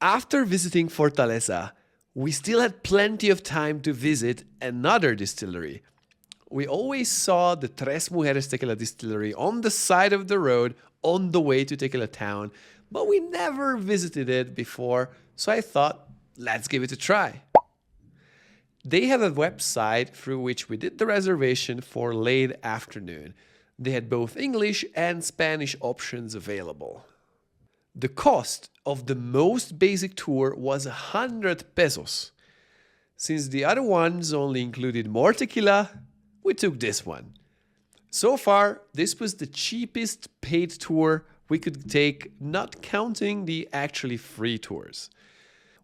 After visiting Fortaleza, we still had plenty of time to visit another distillery. We always saw the Tres Mujeres Tequila distillery on the side of the road on the way to Tequila Town, but we never visited it before, so I thought, let's give it a try. They have a website through which we did the reservation for late afternoon. They had both English and Spanish options available. The cost of the most basic tour was 100 pesos. Since the other ones only included more tequila, we took this one. So far, this was the cheapest paid tour we could take, not counting the actually free tours.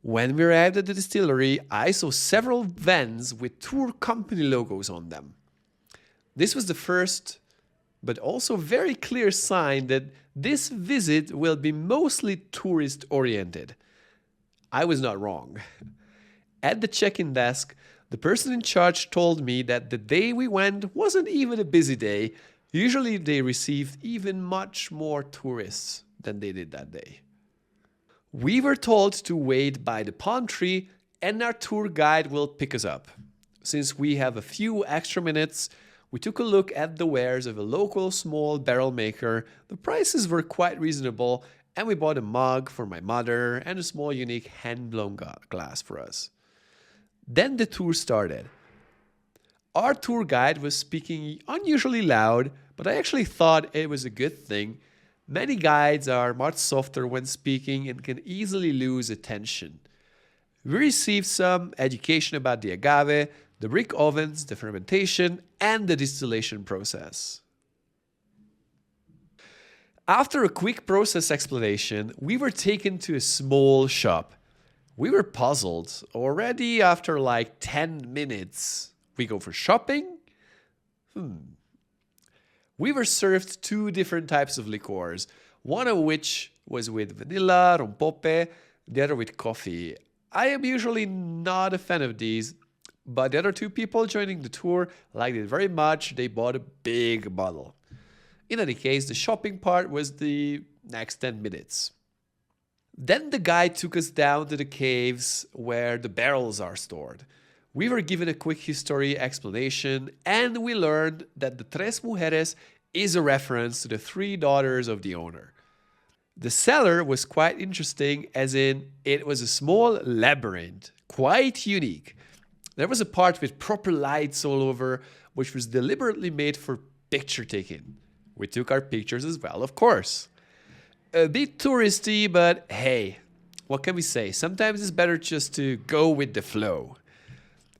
When we arrived at the distillery, I saw several vans with tour company logos on them. This was the first, but also very clear sign that this visit will be mostly tourist-oriented. I was not wrong. At the check-in desk, the person in charge told me that the day we went wasn't even a busy day. Usually they received even much more tourists than they did that day. We were told to wait by the palm tree and our tour guide will pick us up. Since we have a few extra minutes, we took a look at the wares of a local small barrel maker. The prices were quite reasonable and we bought a mug for my mother and a small unique hand-blown glass for us. Then the tour started. Our tour guide was speaking unusually loud, but I actually thought it was a good thing. Many guides are much softer when speaking and can easily lose attention. We received some education about the agave, the brick ovens, the fermentation, and the distillation process. After a quick process explanation, we were taken to a small shop. We were puzzled. Already after like 10 minutes, we go for shopping? We were served two different types of liqueurs, one of which was with vanilla, rompope, the other with coffee. I am usually not a fan of these, but the other two people joining the tour liked it very much. They bought a big bottle. In any case, the shopping part was the next 10 minutes. Then the guide took us down to the caves where the barrels are stored. We were given a quick history explanation and we learned that the Tres Mujeres is a reference to the three daughters of the owner. The cellar was quite interesting, as in it was a small labyrinth, quite unique. There was a part with proper lights all over, which was deliberately made for picture taking. We took our pictures as well, of course. A bit touristy, but hey, what can we say? Sometimes it's better just to go with the flow.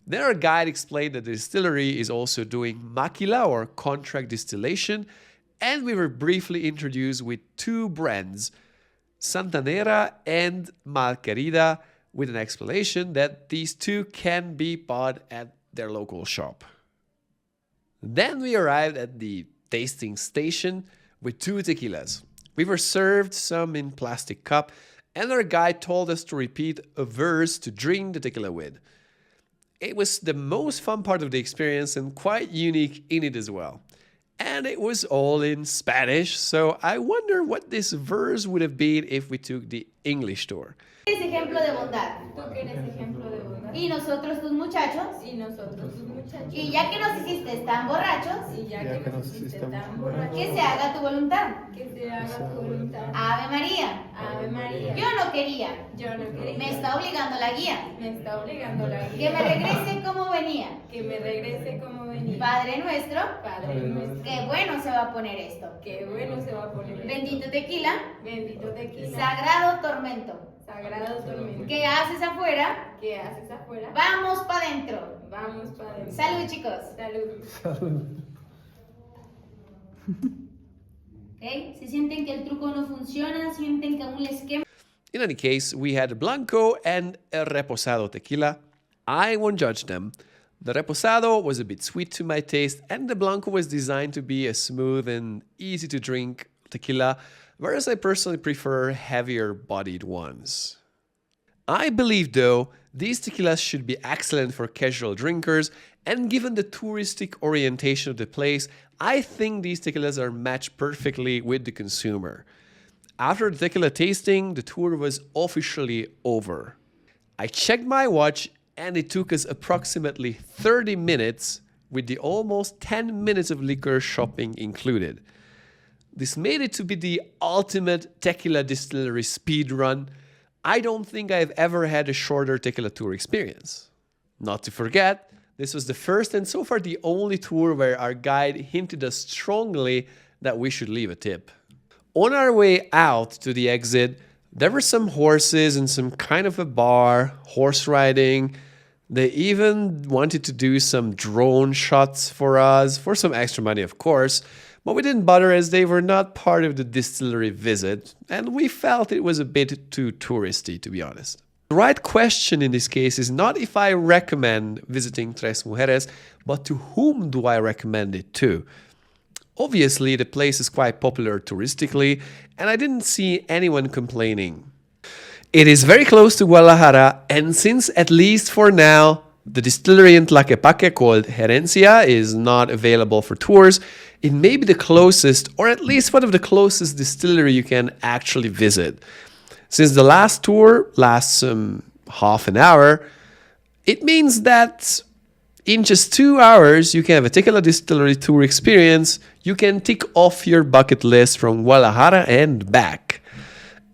Then our guide explained that the distillery is also doing maquila or contract distillation, and we were briefly introduced with two brands, Santanera and Malquerida, with an explanation that these two can be bought at their local shop. Then we arrived at the tasting station with two tequilas. We were served some in plastic cup, and our guide told us to repeat a verse to drink the tequila with. It was the most fun part of the experience and quite unique in it as well. And it was all in Spanish, so I wonder what this verse would have been if we took the English tour. Eres ejemplo de bondad. Tú que eres ejemplo de bondad. Y nosotros tus muchachos. Y nosotros tus muchachos. Y ya que nos hiciste tan borrachos. Y ya que nos hiciste tan borrachos. Que se haga tu voluntad. Que se haga tu voluntad. Ave María. Ave María. Yo no quería. Yo no quería. Me está obligando la guía. Me está obligando la guía. Que me regrese como venía. Que me regrese como venía. Padre nuestro. Padre nuestro. Qué bueno se va a poner esto. Qué bueno se va a poner esto. Bendito tequila. Bendito tequila. Sagrado tormento. Sagrado tormento. ¿Qué haces afuera? ¿Qué haces afuera? Vamos para adentro. Vamos para adentro. Salud, chicos. Salud. ¿Okay? Si sienten que el truco no funciona, sienten que aún les quema. In any case, we had a Blanco and a Reposado tequila. I won't judge them. The Reposado was a bit sweet to my taste, and the Blanco was designed to be a smooth and easy to drink tequila, whereas I personally prefer heavier bodied ones. I believe though, these tequilas should be excellent for casual drinkers, and given the touristic orientation of the place, I think these tequilas are matched perfectly with the consumer. After the tequila tasting, the tour was officially over. I checked my watch and it took us approximately 30 minutes with the almost 10 minutes of liquor shopping included. This made it to be the ultimate tequila distillery speed run. I don't think I've ever had a shorter tequila tour experience. Not to forget, this was the first and so far the only tour where our guide hinted us strongly that we should leave a tip. On our way out to the exit, there were some horses and some kind of a bar, horse riding. They even wanted to do some drone shots for us, for some extra money, of course, but we didn't bother as they were not part of the distillery visit, and we felt it was a bit too touristy, to be honest. The right question in this case is not if I recommend visiting Tres Mujeres, but to whom do I recommend it to? Obviously, the place is quite popular touristically, and I didn't see anyone complaining. It is very close to Guadalajara, and since, at least for now, the distillery in Tlaquepaque called Herencia is not available for tours, it may be the closest, or at least one of the closest distillery you can actually visit. Since the last tour lasts half an hour, it means that in just 2 hours, you can have a tequila distillery tour experience. You can tick off your bucket list from Guadalajara and back.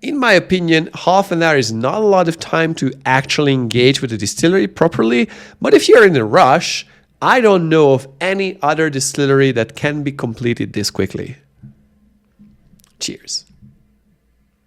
In my opinion, half an hour is not a lot of time to actually engage with the distillery properly, but if you're in a rush, I don't know of any other distillery that can be completed this quickly. Cheers.